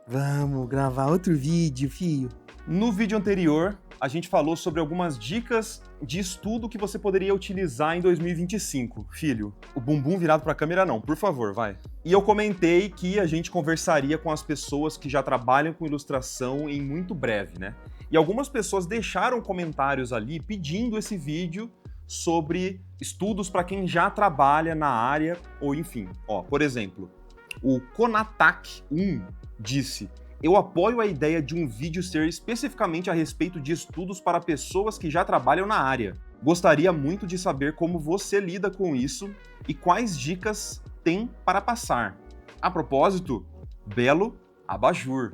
Vamos gravar outro vídeo, filho. No vídeo anterior, a gente falou sobre algumas dicas de estudo que você poderia utilizar em 2025. Filho, o bumbum virado para a câmera não, por favor, vai. E eu comentei que a gente conversaria com as pessoas que já trabalham com ilustração em muito breve, né? E algumas pessoas deixaram comentários ali pedindo esse vídeo sobre estudos para quem já trabalha na área, ou enfim. Ó, por exemplo, o Konatak1 disse: eu apoio a ideia de um vídeo ser especificamente a respeito de estudos para pessoas que já trabalham na área. Gostaria muito de saber como você lida com isso e quais dicas tem para passar. A propósito, belo abajur.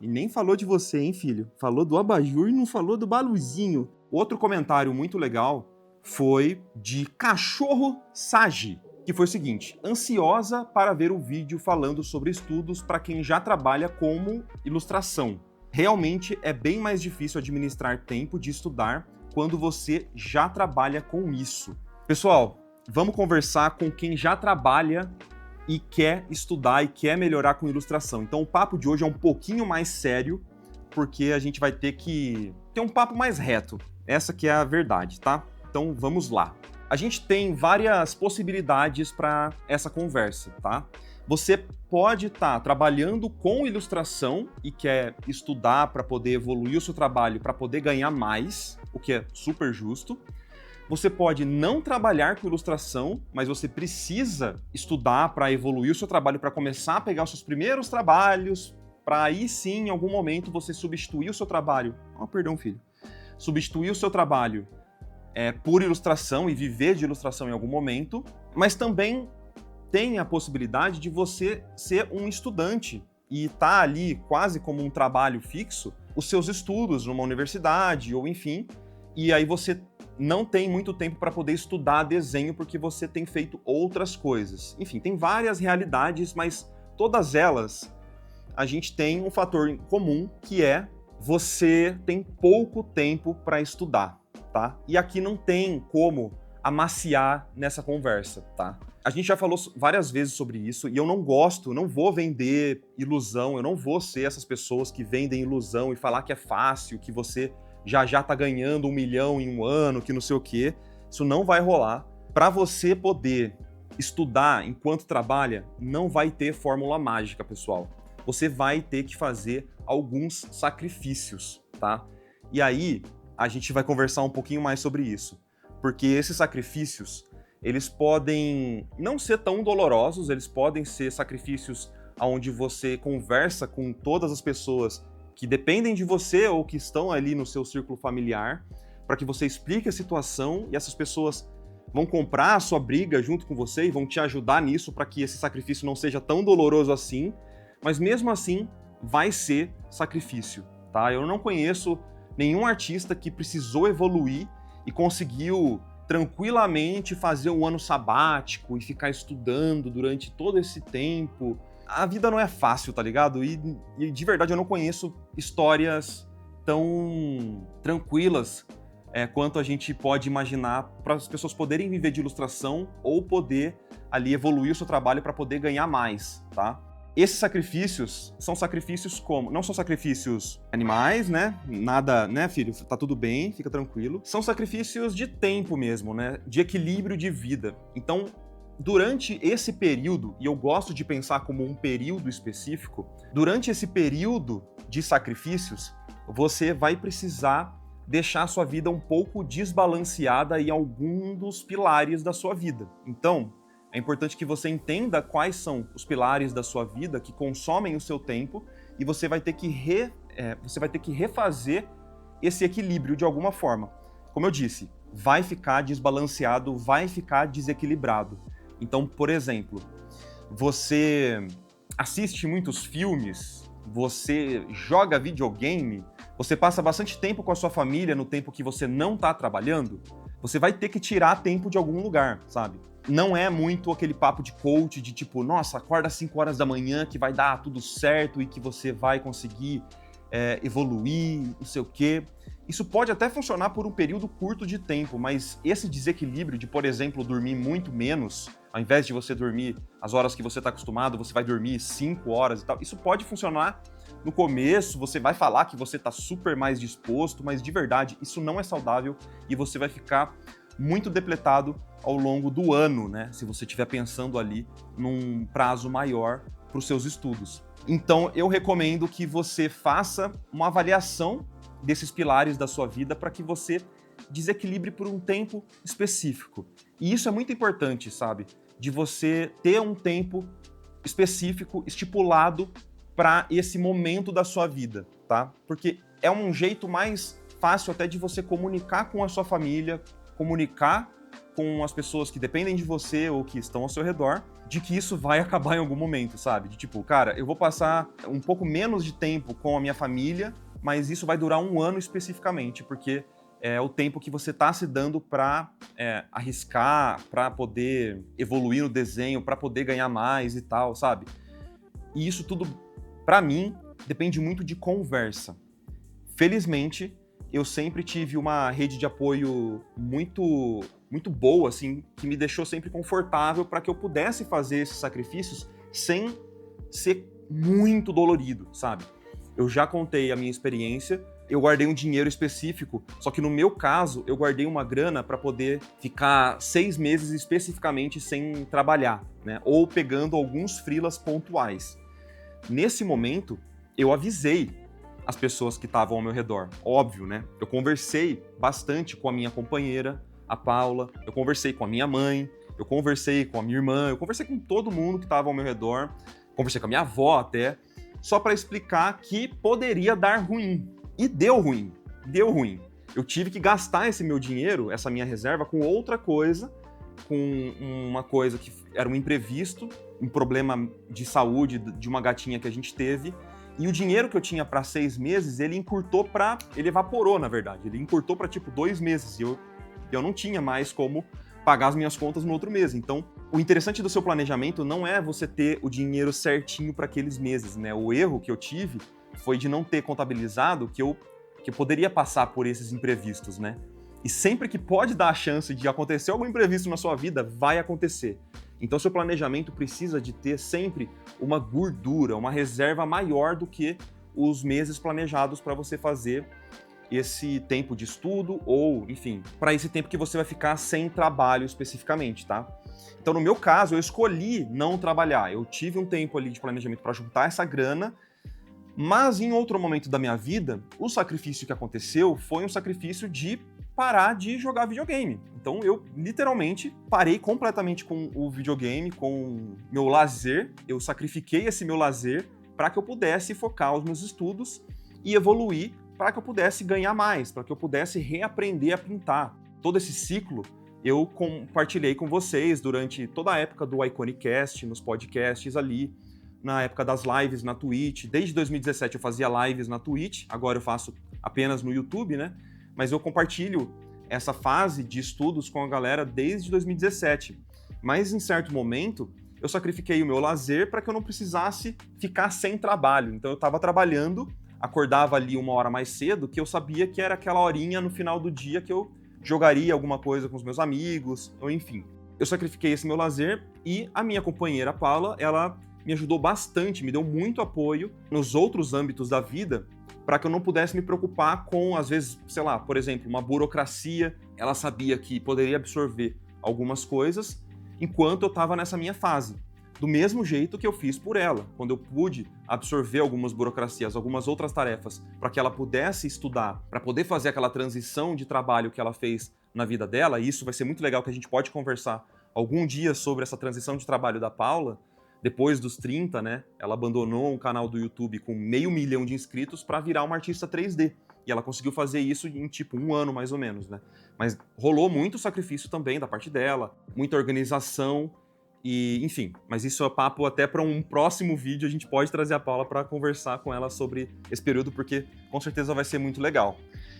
E nem falou de você, hein, filho? Falou do abajur e não falou do baluzinho. Outro comentário muito legal foi de Cachorro Sagi, que foi o seguinte: ansiosa para ver o vídeo falando sobre estudos para quem já trabalha como ilustração. Realmente é bem mais difícil administrar tempo de estudar quando você já trabalha com isso. Pessoal, vamos conversar com quem já trabalha e quer estudar e quer melhorar com ilustração. Então o papo de hoje é um pouquinho mais sério, porque a gente vai ter que ter um papo mais reto. Essa que é a verdade, tá? Então vamos lá. A gente tem várias possibilidades para essa conversa, tá? Você pode estar trabalhando com ilustração e quer estudar para poder evoluir o seu trabalho, para poder ganhar mais, o que é super justo. Você pode não trabalhar com ilustração, mas você precisa estudar para evoluir o seu trabalho, para começar a pegar os seus primeiros trabalhos, para aí sim, em algum momento, você substituir o seu trabalho. Perdão, filho. Substituir o seu trabalho por ilustração e viver de ilustração em algum momento, mas também tem a possibilidade de você ser um estudante e estar ali quase como um trabalho fixo, os seus estudos numa universidade ou enfim, e aí você não tem muito tempo para poder estudar desenho porque você tem feito outras coisas. Enfim, tem várias realidades, mas todas elas a gente tem um fator em comum, que é você tem pouco tempo para estudar. Tá? E aqui não tem como amaciar nessa conversa, tá? A gente já falou várias vezes sobre isso e eu não vou vender ilusão, eu não vou ser essas pessoas que vendem ilusão e falar que é fácil, que você já tá ganhando 1 milhão em um ano, que não sei o quê. Isso não vai rolar. Para você poder estudar enquanto trabalha, não vai ter fórmula mágica, pessoal. Você vai ter que fazer alguns sacrifícios, tá? E aí a gente vai conversar um pouquinho mais sobre isso, porque esses sacrifícios, eles podem não ser tão dolorosos, eles podem ser sacrifícios onde você conversa com todas as pessoas que dependem de você ou que estão ali no seu círculo familiar, para que você explique a situação e essas pessoas vão comprar a sua briga junto com você e vão te ajudar nisso para que esse sacrifício não seja tão doloroso assim, mas mesmo assim vai ser sacrifício, tá? Eu não conheço nenhum artista que precisou evoluir e conseguiu tranquilamente fazer um ano sabático e ficar estudando durante todo esse tempo. A vida não é fácil, tá ligado? E de verdade eu não conheço histórias tão tranquilas quanto a gente pode imaginar para as pessoas poderem viver de ilustração ou poder ali evoluir o seu trabalho para poder ganhar mais, tá? Esses sacrifícios são sacrifícios como... Não são sacrifícios animais, né? Nada, né, filho? Tá tudo bem, fica tranquilo. São sacrifícios de tempo mesmo, né? De equilíbrio de vida. Então, durante esse período, e eu gosto de pensar como um período específico, durante esse período de sacrifícios, você vai precisar deixar a sua vida um pouco desbalanceada em algum dos pilares da sua vida. Então, é importante que você entenda quais são os pilares da sua vida que consomem o seu tempo e você vai ter que refazer esse equilíbrio de alguma forma. Como eu disse, vai ficar desbalanceado, vai ficar desequilibrado. Então, por exemplo, você assiste muitos filmes, você joga videogame, você passa bastante tempo com a sua família no tempo que você não está trabalhando, você vai ter que tirar tempo de algum lugar, sabe? Não é muito aquele papo de coach de tipo, nossa, acorda às 5 horas da manhã que vai dar tudo certo e que você vai conseguir evoluir, não sei o quê. Isso pode até funcionar por um período curto de tempo, mas esse desequilíbrio de, por exemplo, dormir muito menos, ao invés de você dormir as horas que você está acostumado, você vai dormir 5 horas e tal, isso pode funcionar no começo você vai falar que você tá super mais disposto, mas de verdade isso não é saudável e você vai ficar muito depletado ao longo do ano, né? Se você estiver pensando ali num prazo maior para os seus estudos. Então, eu recomendo que você faça uma avaliação desses pilares da sua vida para que você desequilibre por um tempo específico. E isso é muito importante, sabe? De você ter um tempo específico, estipulado para esse momento da sua vida, tá? Porque é um jeito mais fácil até de você comunicar com a sua família, comunicar com as pessoas que dependem de você ou que estão ao seu redor, de que isso vai acabar em algum momento, sabe? De tipo, cara, eu vou passar um pouco menos de tempo com a minha família, mas isso vai durar um ano especificamente, porque é o tempo que você está se dando para arriscar, para poder evoluir no desenho, para poder ganhar mais e tal, sabe? E isso tudo, para mim, depende muito de conversa. Felizmente, eu sempre tive uma rede de apoio muito boa, assim, que me deixou sempre confortável para que eu pudesse fazer esses sacrifícios sem ser muito dolorido, sabe? Eu já contei a minha experiência, eu guardei um dinheiro específico, só que no meu caso, eu guardei uma grana para poder ficar 6 meses especificamente sem trabalhar, né? Ou pegando alguns freelas pontuais. Nesse momento, eu avisei as pessoas que estavam ao meu redor, óbvio, né? Eu conversei bastante com a minha companheira, a Paula, eu conversei com a minha mãe, eu conversei com a minha irmã, eu conversei com todo mundo que estava ao meu redor, conversei com a minha avó até, só para explicar que poderia dar ruim. E deu ruim, deu ruim. Eu tive que gastar esse meu dinheiro, essa minha reserva, com outra coisa, com uma coisa que era um imprevisto, um problema de saúde de uma gatinha que a gente teve, e o dinheiro que eu tinha para 6 meses, ele evaporou, na verdade, ele encurtou para tipo 2 meses, e eu não tinha mais como pagar as minhas contas no outro mês. Então, o interessante do seu planejamento não é você ter o dinheiro certinho para aqueles meses, né? O erro que eu tive foi de não ter contabilizado que eu poderia passar por esses imprevistos, né? E sempre que pode dar a chance de acontecer algum imprevisto na sua vida, vai acontecer. Então, seu planejamento precisa de ter sempre uma gordura, uma reserva maior do que os meses planejados para você fazer esse tempo de estudo ou, enfim, para esse tempo que você vai ficar sem trabalho especificamente, tá? Então, no meu caso, eu escolhi não trabalhar. Eu tive um tempo ali de planejamento para juntar essa grana, mas em outro momento da minha vida, o sacrifício que aconteceu foi um sacrifício de parar de jogar videogame. Então, eu literalmente parei completamente com o videogame, com meu lazer. Eu sacrifiquei esse meu lazer para que eu pudesse focar os meus estudos e evoluir, para que eu pudesse ganhar mais, para que eu pudesse reaprender a pintar. Todo esse ciclo eu compartilhei com vocês durante toda a época do Iconicast, nos podcasts ali, na época das lives na Twitch. Desde 2017 eu fazia lives na Twitch, agora eu faço apenas no YouTube, né? Mas eu compartilho essa fase de estudos com a galera desde 2017. Mas em certo momento eu sacrifiquei o meu lazer para que eu não precisasse ficar sem trabalho. Então eu estava trabalhando, acordava ali 1 hora mais cedo, que eu sabia que era aquela horinha no final do dia que eu jogaria alguma coisa com os meus amigos, ou enfim. Eu sacrifiquei esse meu lazer e a minha companheira Paula, ela me ajudou bastante, me deu muito apoio nos outros âmbitos da vida para que eu não pudesse me preocupar com, às vezes, sei lá, por exemplo, uma burocracia. Ela sabia que poderia absorver algumas coisas enquanto eu estava nessa minha fase. Do mesmo jeito que eu fiz por ela, quando eu pude absorver algumas burocracias, algumas outras tarefas, para que ela pudesse estudar, para poder fazer aquela transição de trabalho que ela fez na vida dela, e isso vai ser muito legal que a gente pode conversar algum dia sobre essa transição de trabalho da Paula. Depois dos 30, né, ela abandonou um canal do YouTube com 500 mil de inscritos para virar uma artista 3D. E ela conseguiu fazer isso em tipo 1 ano, mais ou menos, né? Mas rolou muito sacrifício também da parte dela, muita organização. E, enfim, mas isso é papo até para um próximo vídeo, a gente pode trazer a Paula para conversar com ela sobre esse período, porque com certeza vai ser muito legal.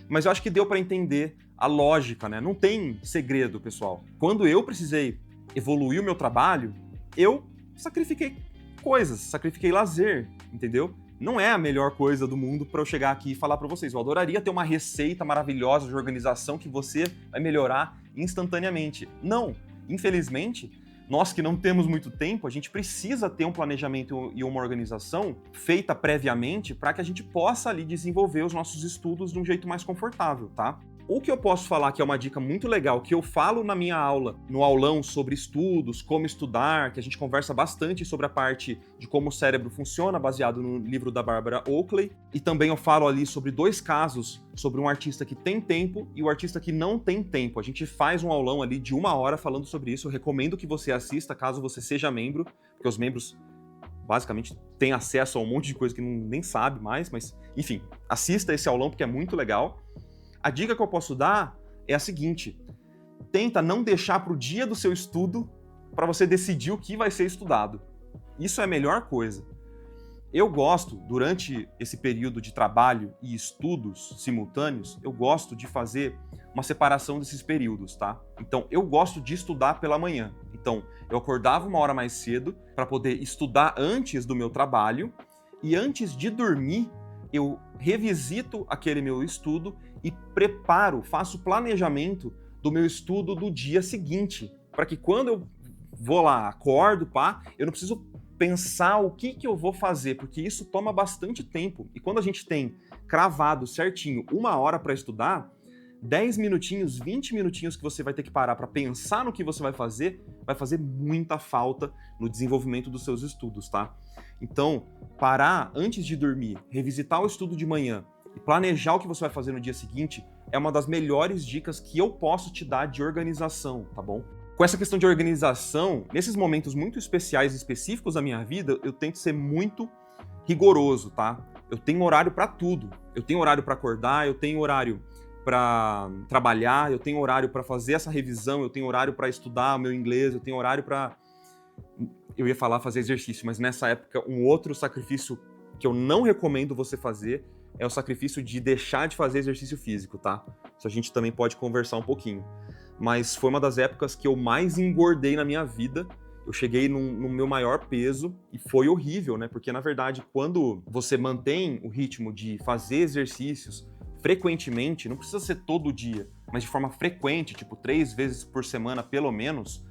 Mas eu acho que deu para entender a lógica, né? Não tem segredo, pessoal. Quando eu precisei evoluir o meu trabalho, eu sacrifiquei coisas, sacrifiquei lazer, entendeu? Não é a melhor coisa do mundo para eu chegar aqui e falar para vocês. Eu adoraria ter uma receita maravilhosa de organização que você vai melhorar instantaneamente. Não, infelizmente, nós que não temos muito tempo, a gente precisa ter um planejamento e uma organização feita previamente para que a gente possa ali desenvolver os nossos estudos de um jeito mais confortável, tá? O que eu posso falar que é uma dica muito legal, que eu falo na minha aula, no aulão sobre estudos, como estudar, que a gente conversa bastante sobre a parte de como o cérebro funciona, baseado no livro da Barbara Oakley, e também eu falo ali sobre 2 casos, sobre um artista que tem tempo e o artista que não tem tempo. A gente faz um aulão ali de 1 hora falando sobre isso, eu recomendo que você assista, caso você seja membro, porque os membros basicamente têm acesso a um monte de coisa que nem sabe mais, mas enfim, assista esse aulão porque é muito legal. A dica que eu posso dar é a seguinte: tenta não deixar para o dia do seu estudo para você decidir o que vai ser estudado. Isso é a melhor coisa. Eu gosto, durante esse período de trabalho e estudos simultâneos, eu gosto de fazer uma separação desses períodos, tá? Então, eu gosto de estudar pela manhã. Então, eu acordava 1 hora mais cedo para poder estudar antes do meu trabalho e antes de dormir, eu revisito aquele meu estudo e preparo, faço planejamento do meu estudo do dia seguinte, para que quando eu vou lá, acordo, eu não preciso pensar o que eu vou fazer, porque isso toma bastante tempo. E quando a gente tem cravado certinho 1 hora para estudar, 10 minutinhos, 20 minutinhos que você vai ter que parar para pensar no que você vai fazer muita falta no desenvolvimento dos seus estudos, tá? Então, parar antes de dormir, revisitar o estudo de manhã e planejar o que você vai fazer no dia seguinte é uma das melhores dicas que eu posso te dar de organização, tá bom? Com essa questão de organização, nesses momentos muito especiais e específicos da minha vida, eu tento ser muito rigoroso, tá? Eu tenho horário para tudo. Eu tenho horário para acordar, eu tenho horário para trabalhar, eu tenho horário para fazer essa revisão, eu tenho horário para estudar o meu inglês, eu tenho horário para... Eu ia falar fazer exercício, mas nessa época um outro sacrifício que eu não recomendo você fazer é o sacrifício de deixar de fazer exercício físico, tá? Isso a gente também pode conversar um pouquinho. Mas foi uma das épocas que eu mais engordei na minha vida. Eu cheguei no meu maior peso e foi horrível, né? Porque, na verdade, quando você mantém o ritmo de fazer exercícios frequentemente, não precisa ser todo dia, mas de forma frequente, tipo 3 vezes por semana pelo menos,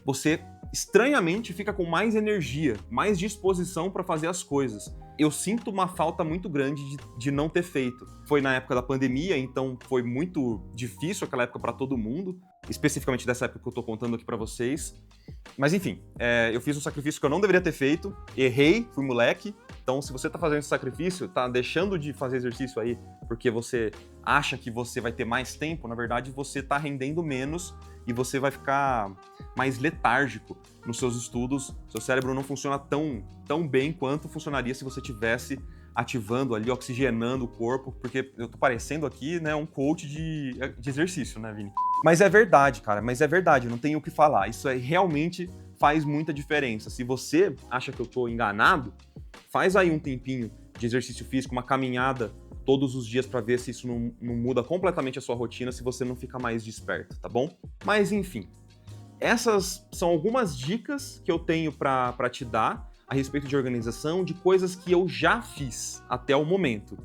você estranhamente fica com mais energia, mais disposição para fazer as coisas. Eu sinto uma falta muito grande de não ter feito. Foi na época da pandemia, então foi muito difícil aquela época para todo mundo, especificamente dessa época que eu tô contando aqui para vocês. Mas enfim, eu fiz um sacrifício que eu não deveria ter feito, errei, fui moleque. Então, se você tá fazendo esse sacrifício, tá deixando de fazer exercício aí porque você acha que você vai ter mais tempo, na verdade você tá rendendo menos e você vai ficar mais letárgico nos seus estudos. Seu cérebro não funciona tão bem quanto funcionaria se você tivesse ativando ali, oxigenando o corpo, porque eu tô parecendo aqui, né, um coach de exercício, né, Vini? Mas é verdade, cara, não tenho o que falar. Isso realmente faz muita diferença. Se você acha que eu tô enganado, faz aí um tempinho de exercício físico, uma caminhada todos os dias para ver se isso não muda completamente a sua rotina, se você não fica mais desperto, tá bom? Mas enfim, essas são algumas dicas que eu tenho para te dar a respeito de organização, de coisas que eu já fiz até o momento.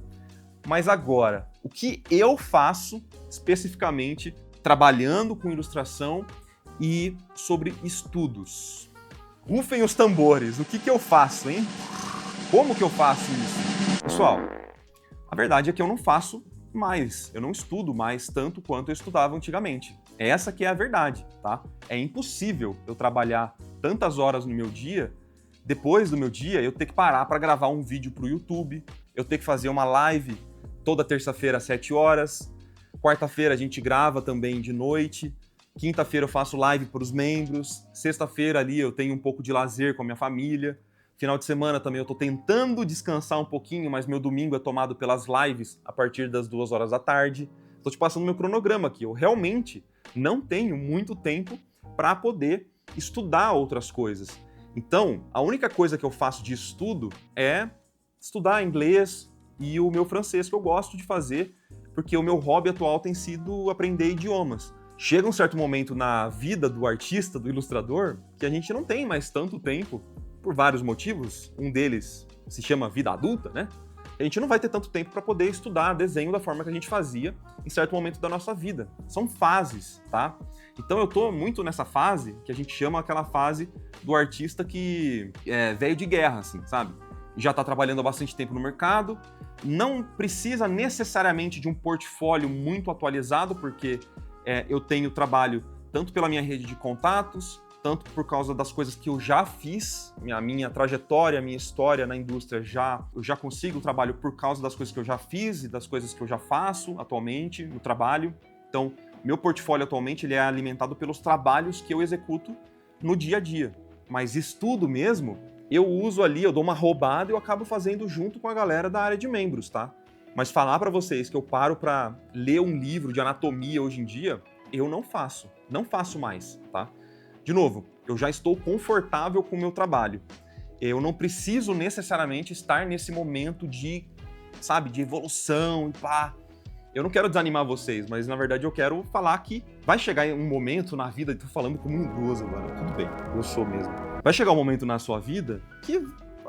Mas agora, o que eu faço especificamente trabalhando com ilustração e sobre estudos? Rufem os tambores, o que eu faço, hein? Como que eu faço isso? Pessoal, a verdade é que eu não faço mais, eu não estudo mais tanto quanto eu estudava antigamente. Essa que é a verdade, tá? É impossível eu trabalhar tantas horas no meu dia, depois do meu dia eu ter que parar para gravar um vídeo para o YouTube, eu ter que fazer uma live toda terça-feira às 7 horas, quarta-feira a gente grava também de noite, quinta-feira eu faço live para os membros, sexta-feira ali eu tenho um pouco de lazer com a minha família, final de semana também eu tô tentando descansar um pouquinho, mas meu domingo é tomado pelas lives a partir das 2 horas da tarde. Tô te passando meu cronograma aqui. Eu realmente não tenho muito tempo para poder estudar outras coisas. Então, a única coisa que eu faço de estudo é estudar inglês e o meu francês, que eu gosto de fazer, porque o meu hobby atual tem sido aprender idiomas. Chega um certo momento na vida do artista, do ilustrador, que a gente não tem mais tanto tempo, por vários motivos. Um deles se chama vida adulta, né? a gente não vai ter tanto tempo para poder estudar desenho da forma que a gente fazia em certo momento da nossa vida. São fases, tá? Então eu tô muito nessa fase que a gente chama aquela fase do artista que é velho de guerra, assim, sabe? Já tá trabalhando há bastante tempo no mercado, não precisa necessariamente de um portfólio muito atualizado, porque eu tenho trabalho tanto pela minha rede de contatos, tanto por causa das coisas que eu já fiz, a minha trajetória, a minha história na indústria, eu já consigo trabalho por causa das coisas que eu já fiz e das coisas que eu já faço atualmente no trabalho. Então, meu portfólio atualmente ele é alimentado pelos trabalhos que eu executo no dia a dia. Mas estudo mesmo, eu uso ali, eu dou uma roubada e eu acabo fazendo junto com a galera da área de membros, tá? Mas falar para vocês que eu paro para ler um livro de anatomia hoje em dia, eu não faço mais, tá? De novo, eu já estou confortável com o meu trabalho. Eu não preciso necessariamente estar nesse momento de, sabe, de evolução e pá. Eu não quero desanimar vocês, mas na verdade eu quero falar que vai chegar um momento na vida, tô falando como um idoso agora, tudo bem, eu sou mesmo. Vai chegar um momento na sua vida que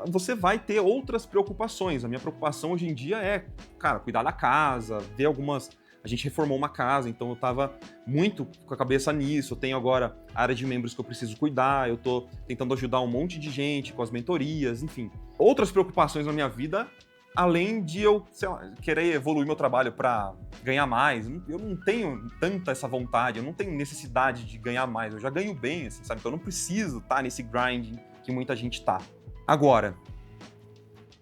você vai ter outras preocupações. A minha preocupação hoje em dia é, cara, cuidar da casa, ver algumas... A gente reformou uma casa, então eu tava muito com a cabeça nisso. Eu tenho agora a área de membros que eu preciso cuidar, eu tô tentando ajudar um monte de gente com as mentorias, enfim. Outras preocupações na minha vida, além de eu, sei lá, querer evoluir meu trabalho para ganhar mais. Eu não tenho tanta essa vontade, eu não tenho necessidade de ganhar mais. Eu já ganho bem, assim, sabe? Então eu não preciso estar nesse grind que muita gente tá. Agora,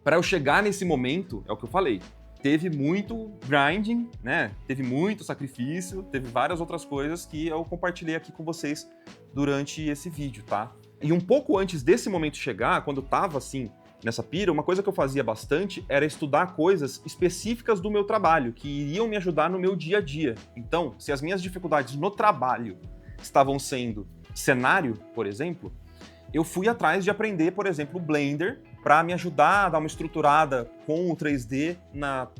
para eu chegar nesse momento, é o que eu falei, teve muito grinding, né? Teve muito sacrifício, teve várias outras coisas que eu compartilhei aqui com vocês durante esse vídeo, tá? E um pouco antes desse momento chegar, quando eu tava assim, nessa pira, uma coisa que eu fazia bastante era estudar coisas específicas do meu trabalho, que iriam me ajudar no meu dia a dia. Então, se as minhas dificuldades no trabalho estavam sendo cenário, por exemplo, eu fui atrás de aprender, por exemplo, o Blender, para me ajudar a dar uma estruturada com o 3D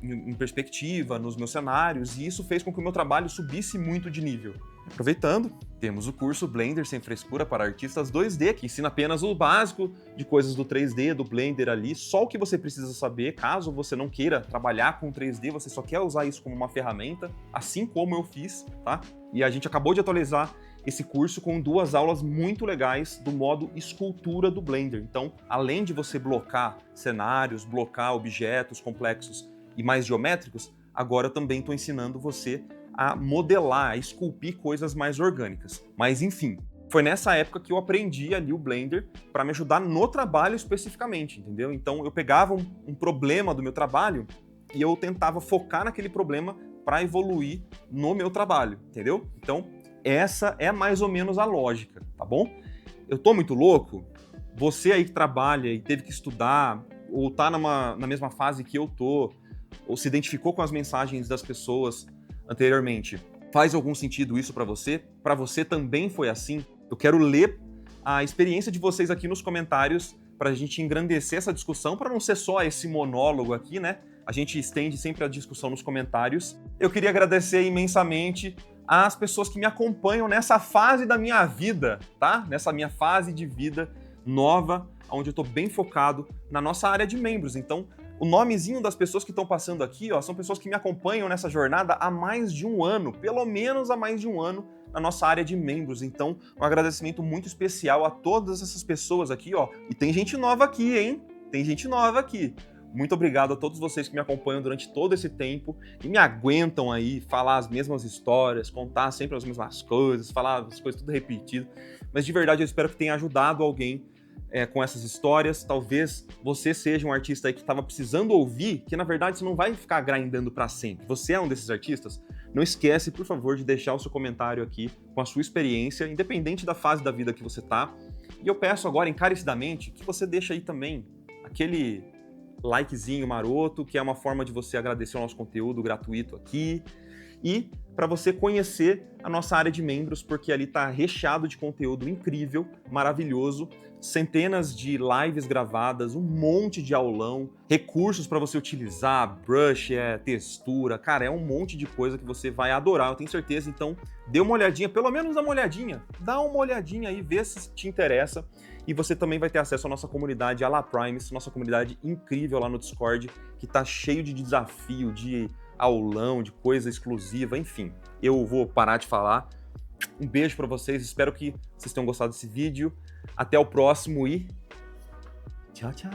em perspectiva, nos meus cenários, e isso fez com que o meu trabalho subisse muito de nível. Aproveitando, temos o curso Blender Sem Frescura para Artistas 2D, que ensina apenas o básico de coisas do 3D, do Blender ali, só o que você precisa saber, caso você não queira trabalhar com 3D, você só quer usar isso como uma ferramenta, assim como eu fiz, tá? E a gente acabou de atualizar esse curso com 2 aulas muito legais do modo escultura do Blender. Então, além de você blocar cenários, blocar objetos complexos e mais geométricos, agora eu também estou ensinando você a modelar, a esculpir coisas mais orgânicas. Mas enfim, foi nessa época que eu aprendi ali o Blender para me ajudar no trabalho especificamente, entendeu? Então eu pegava um problema do meu trabalho e eu tentava focar naquele problema para evoluir no meu trabalho, entendeu? Então, essa é mais ou menos a lógica, tá bom? Eu tô muito louco? Você aí que trabalha e teve que estudar, ou tá na mesma fase que eu tô, ou se identificou com as mensagens das pessoas anteriormente, faz algum sentido isso pra você? Pra você também foi assim? Eu quero ler a experiência de vocês aqui nos comentários pra gente engrandecer essa discussão, pra não ser só esse monólogo aqui, né? A gente estende sempre a discussão nos comentários. Eu queria agradecer imensamente às pessoas que me acompanham nessa fase da minha vida, tá? Nessa minha fase de vida nova, onde eu tô bem focado na nossa área de membros. Então, o nomezinho das pessoas que estão passando aqui, ó, são pessoas que me acompanham nessa jornada há mais de um ano, pelo menos há mais de um ano, na nossa área de membros. Então, um agradecimento muito especial a todas essas pessoas aqui, ó. E tem gente nova aqui, hein? Tem gente nova aqui. Muito obrigado a todos vocês que me acompanham durante todo esse tempo e me aguentam aí falar as mesmas histórias, contar sempre as mesmas coisas, falar as coisas tudo repetido. Mas de verdade eu espero que tenha ajudado alguém com essas histórias. Talvez você seja um artista aí que estava precisando ouvir, que na verdade você não vai ficar grindando para sempre. Você é um desses artistas? Não esquece, por favor, de deixar o seu comentário aqui com a sua experiência, independente da fase da vida que você tá. E eu peço agora encarecidamente que você deixe aí também aquele likezinho maroto, que é uma forma de você agradecer o nosso conteúdo gratuito aqui. e para você conhecer a nossa área de membros, porque ali está recheado de conteúdo incrível, maravilhoso, centenas de lives gravadas, um monte de aulão, recursos para você utilizar, brush, textura, cara, é um monte de coisa que você vai adorar, eu tenho certeza. Então, dê uma olhadinha, pelo menos dá uma olhadinha aí, vê se te interessa. E você também vai ter acesso à nossa comunidade, a La Primes, nossa comunidade incrível lá no Discord, que tá cheio de desafio, de aulão, de coisa exclusiva, enfim. Eu vou parar de falar. Um beijo pra vocês, espero que vocês tenham gostado desse vídeo. Até o próximo e tchau, tchau!